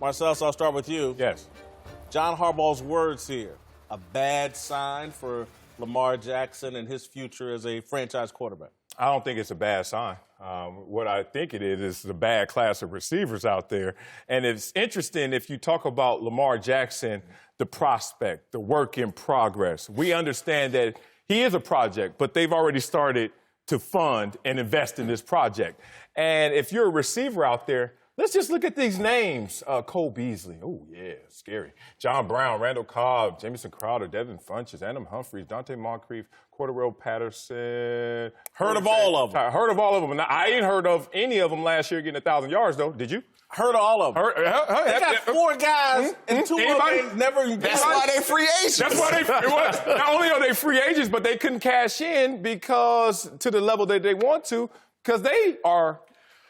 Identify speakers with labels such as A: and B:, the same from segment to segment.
A: Marcellus, I'll start with you.
B: Yes.
A: John Harbaugh's words here. A bad sign for Lamar Jackson and his future as a franchise quarterback.
B: I don't think it's a bad sign. What I think it is a bad class of receivers out there. And it's interesting if you talk about Lamar Jackson, the prospect, the work in progress. We understand that he is a project, but they've already started to fund and invest in this project. And if you're a receiver out there, let's just look at these names. Cole Beasley. Oh, yeah, scary. John Brown, Randall Cobb, Jamison Crowder, Devin Funches, Adam Humphries, Dante Moncrief, Cordero Patterson.
A: Heard of all of them.
B: Heard of all of them. Now, I ain't heard of any of them last year getting 1,000 yards, though. Did you?
A: Heard of all of them. They got 4 guys, and 2 of them never.
C: That's why they free agents.
B: That's why they. Not only are they free agents, but they couldn't cash in because to the level that they want to, because they are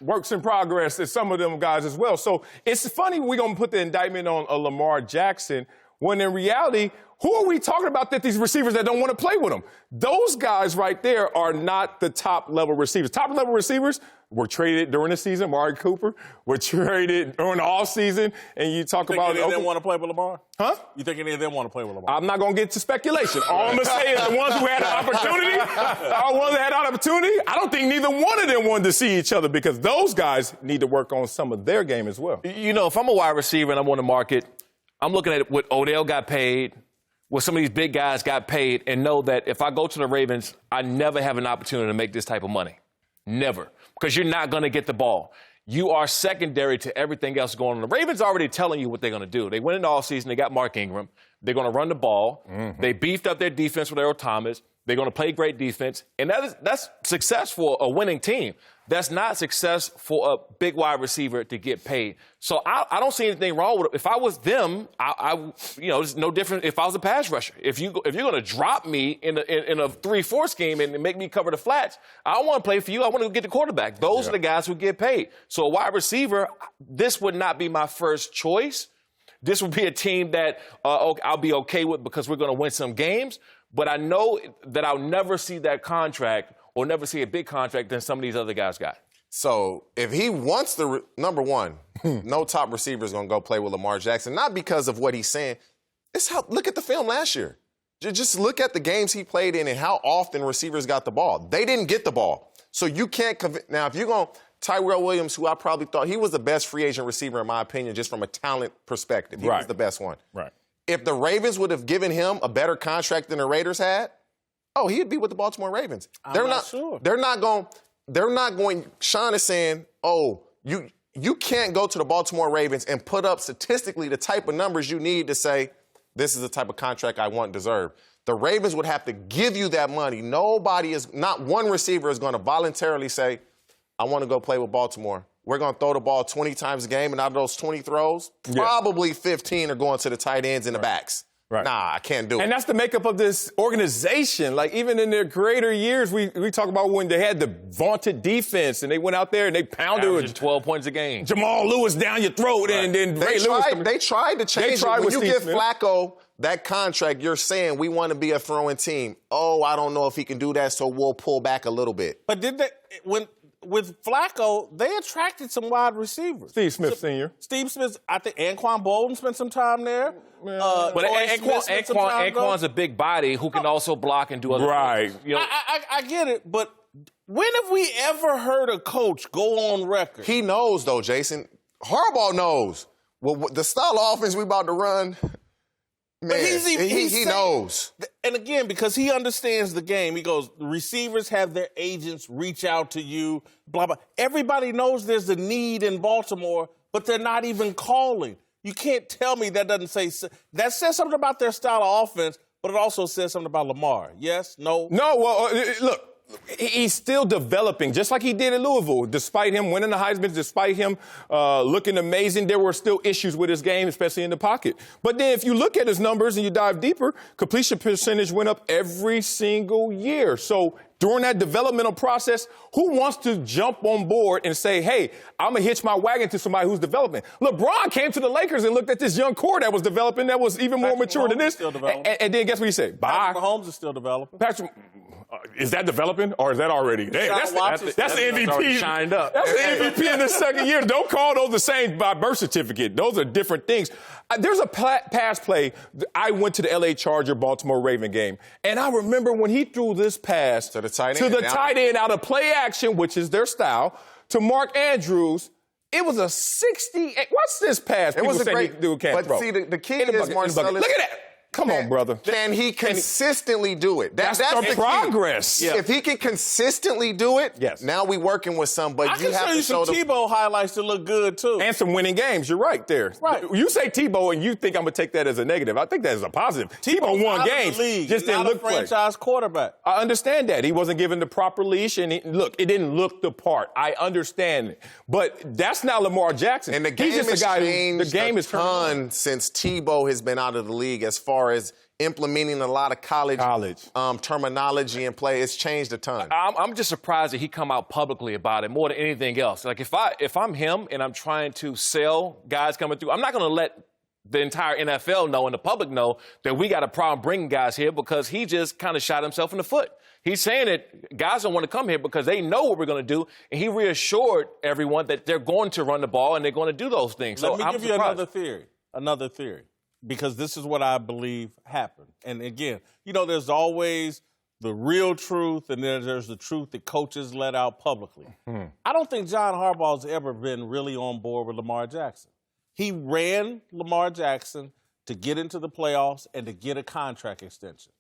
B: works in progress as some of them guys as well. So it's funny we're going to put the indictment on Lamar Jackson when in reality, who are we talking about that these receivers that don't want to play with them? Those guys right there are not the top-level receivers. Top-level receivers were traded during the season. Amari Cooper were traded during the offseason. And you talk about...
A: any of them want to play with Lamar?
B: Huh?
A: You think any of them want to play with Lamar?
B: I'm not going to get to speculation. All I'm going to say is the ones who had an opportunity, I don't think neither one of them wanted to see each other because those guys need to work on some of their game as well.
D: You know, if I'm a wide receiver and I'm on the market, I'm looking at what Odell got paid, what some of these big guys got paid, and know that if I go to the Ravens, I never have an opportunity to make this type of money. Never. Because you're not going to get the ball. You are secondary to everything else going on. The Ravens are already telling you what they're going to do. They went into all season. They got Mark Ingram. They're going to run the ball. Mm-hmm. They beefed up their defense with Earl Thomas. They're going to play great defense. And that's success for a winning team. That's not success for a big wide receiver to get paid. So I don't see anything wrong with it. If I was them, it's no different if I was a pass rusher. If you're going to drop me in a 3-4 scheme and make me cover the flats, I don't want to play for you. I want to get the quarterback. Those are the guys who get paid. So a wide receiver, this would not be my first choice. This would be a team that I'll be okay with because we're going to win some games. But I know that I'll never see that contract or never see a big contract than some of these other guys got.
C: So if he wants number one, no top receiver is going to go play with Lamar Jackson, not because of what he's saying. Look at the film last year. Just look at the games he played in and how often receivers got the ball. They didn't get the ball. So you can't now, if you're going Tyrell Williams, who I probably thought he was the best free agent receiver in my opinion, just from a talent perspective. He was the best one.
B: Right.
C: If the Ravens would have given him a better contract than the Raiders had, he'd be with the Baltimore Ravens.
A: I'm not sure.
C: They're not going. Sean is saying, you can't go to the Baltimore Ravens and put up statistically the type of numbers you need to say, this is the type of contract I want and deserve. The Ravens would have to give you that money. Not one receiver is going to voluntarily say, I want to go play with Baltimore. We're going to throw the ball 20 times a game, and out of those 20 throws, probably 15 are going to the tight ends and the backs.
B: Right.
C: Nah, I can't do it.
B: And that's the makeup of this organization. Like, even in their greater years, we talk about when they had the vaunted defense and they went out there and they pounded with
D: 12 points a game.
B: Jamal Lewis down your throat and then Ray Lewis.
C: They tried to change it. When you give Flacco that contract, you're saying we want to be a throwing team. I don't know if he can do that, so we'll pull back a little bit.
A: But with Flacco, they attracted some wide receivers.
B: Steve Smith Sr.
A: Steve Smith, I think Anquan Bolden spent some time there.
D: But Anquan's a big body who can also block and do other things.
A: You know? I get it, but when have we ever heard a coach go on record?
C: He knows, though, Jason. Harbaugh knows. Well, the style of offense we about to run, man, he knows.
A: And again, because he understands the game, he goes, the receivers have their agents reach out to you, blah, blah. Everybody knows there's a need in Baltimore, but they're not even calling. You can't tell me that doesn't say – that says something about their style of offense, but it also says something about Lamar. Yes? No?
B: No, well, look. He's still developing, just like he did in Louisville. Despite him winning the Heisman, despite him looking amazing, there were still issues with his game, especially in the pocket. But then if you look at his numbers and you dive deeper, completion percentage went up every single year. So during that developmental process, who wants to jump on board and say, hey, I'm going to hitch my wagon to somebody who's developing? LeBron came to the Lakers and looked at this young core that was developing that was even more mature than this. And then guess what he said?
A: Patrick Mahomes is still developing.
B: Is that developing or is that already? Hey, that's the MVP.
D: Shined up.
B: That's the MVP in the second year. Don't call those the same by birth certificate. Those are different things. There's a pass play. I went to the L.A. Charger Baltimore Raven game, and I remember when he threw this pass
C: to the tight
B: end out of play action, which is their style, to Mark Andrews. It was a 68. What's this pass?
C: It was a great
B: dude can't throw.
C: But see, the key is Marcellus.
B: Look at that. Come on, brother.
C: Can he consistently do it?
B: That's the progress.
C: Yeah. If he can consistently do it,
B: yes.
C: Now we working with some. But
A: I can show you some Tebow highlights to look good too,
B: and some winning games. You're right there.
A: Right.
B: You say Tebow, and you think I'm gonna take that as a negative. I think that is a positive. Tebow won games, just didn't look
A: a franchise quarterback.
B: I understand that he wasn't given the proper leash, and it didn't look the part. I understand it, but that's not Lamar Jackson.
C: And the game
B: He's just
C: has
B: a guy
C: changed
B: the game
C: a
B: is
C: ton since Tebow has been out of the league as far as implementing a lot of college. Terminology and play. It's changed a ton.
D: I'm just surprised that he come out publicly about it more than anything else. Like if I'm him and I'm trying to sell guys coming through, I'm not going to let the entire NFL know and the public know that we got a problem bringing guys here because he just kind of shot himself in the foot. He's saying that guys don't want to come here because they know what we're going to do, and he reassured everyone that they're going to run the ball and they're going to do those things.
A: Let me give you another theory. Because this is what I believe happened. And again, there's always the real truth, and then there's the truth that coaches let out publicly. I don't think John Harbaugh's ever been really on board with Lamar Jackson. He ran Lamar Jackson to get into the playoffs and to get a contract extension.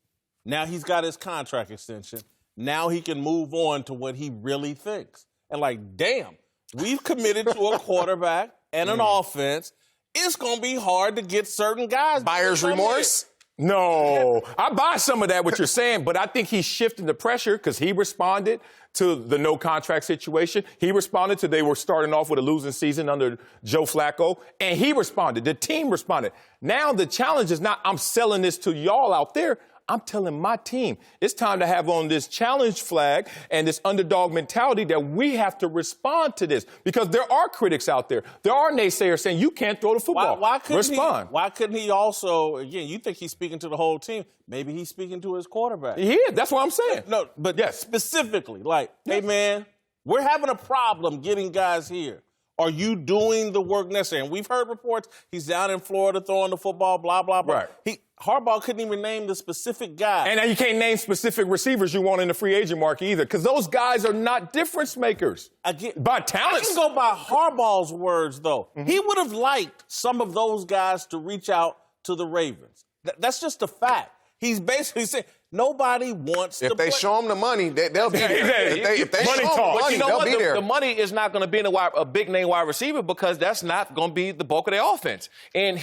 A: Now he's got his contract extension. Now he can move on to what he really thinks. And damn, we've committed to a quarterback and an offense. It's going to be hard to get certain guys.
C: Buyer's remorse?
B: No. I buy some of that, what you're saying, but I think he's shifting the pressure because he responded to the no contract situation. He responded to they were starting off with a losing season under Joe Flacco, and he responded. The team responded. Now the challenge is not I'm selling this to y'all out there. I'm telling my team, it's time to have on this challenge flag and this underdog mentality that we have to respond to this because there are critics out there. There are naysayers saying you can't throw the football.
A: Why couldn't he also, again, you think he's speaking to the whole team. Maybe he's speaking to his quarterback.
B: Yeah, that's what I'm saying.
A: No, but yes. Specifically, hey, man, we're having a problem getting guys here. Are you doing the work necessary? And we've heard reports he's down in Florida throwing the football, blah, blah, blah.
B: Right.
A: Harbaugh couldn't even name the specific guy.
B: And now you can't name specific receivers you want in the free agent market either because those guys are not difference makers. By talent.
A: I can go by Harbaugh's words, though. Mm-hmm. He would have liked some of those guys to reach out to the Ravens. That's just a fact. He's basically saying nobody wants to
C: play. If they show them the money, they'll be there. If they
B: money
C: show them the money, they'll be there.
D: The money is not going to be in a big name wide receiver because that's not going to be the bulk of their offense. And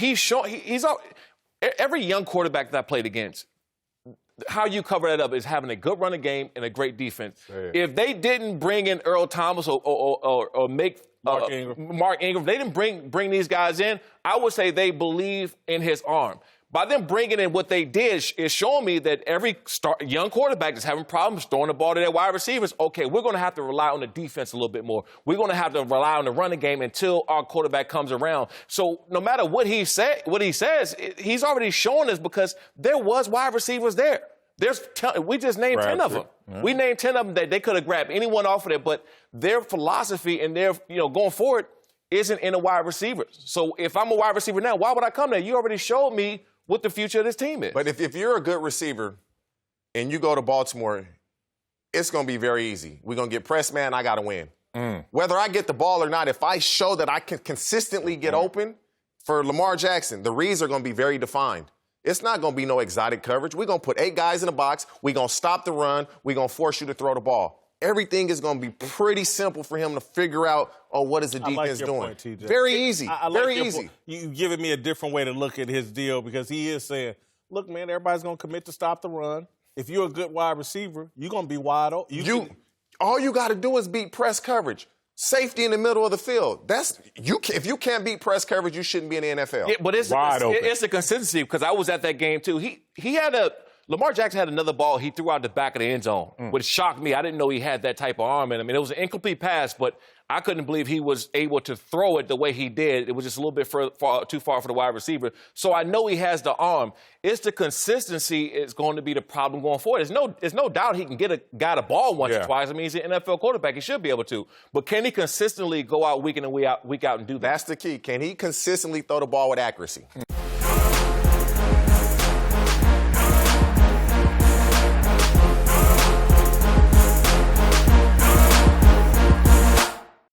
D: every young quarterback that I played against, how you cover that up is having a good running game and a great defense. Yeah. If they didn't bring in Earl Thomas or make Mark Ingram, they didn't bring these guys in, I would say they believe in his arm. By them bringing in what they did is showing me that every young quarterback that's having problems throwing the ball to their wide receivers, okay, we're going to have to rely on the defense a little bit more. We're going to have to rely on the running game until our quarterback comes around. So no matter what he says, he's already showing us because there was wide receivers there. We just named 10 of them. Yeah. We named 10 of them that they could have grabbed anyone off of there, but their philosophy and their going forward isn't in a wide receiver. So if I'm a wide receiver now, why would I come there? You already showed me what the future of this team is.
C: But if you're a good receiver and you go to Baltimore, it's going to be very easy. We're going to get press man, I got to win. Whether I get the ball or not, if I show that I can consistently get open for Lamar Jackson, the reads are going to be very defined. It's not going to be no exotic coverage. We're going to put 8 guys in a box. We're going to stop the run. We're going to force you to throw the ball. Everything is going to be pretty simple for him to figure out, what is the defense doing?
A: Point, TJ.
C: Very easy. Very easy.
A: You've given me a different way to look at his deal because he is saying, look, man, everybody's going to commit to stop the run. If you're a good wide receiver, you're going to be wide open.
C: All you got to do is beat press coverage. Safety in the middle of the field. If you can't beat press coverage, you shouldn't be in the NFL.
D: Yeah, but it's a consistency because I was at that game too. He had Lamar Jackson had another ball he threw out the back of the end zone, which shocked me. I didn't know he had that type of arm in him. I mean, it was an incomplete pass, but I couldn't believe he was able to throw it the way he did. It was just a little bit too far for the wide receiver. So I know he has the arm. It's the consistency is going to be the problem going forward. There's no doubt he can get a guy the ball once or twice. I mean, he's an NFL quarterback. He should be able to. But can he consistently go out week in and week out and do that?
C: That's the key. Can he consistently throw the ball with accuracy?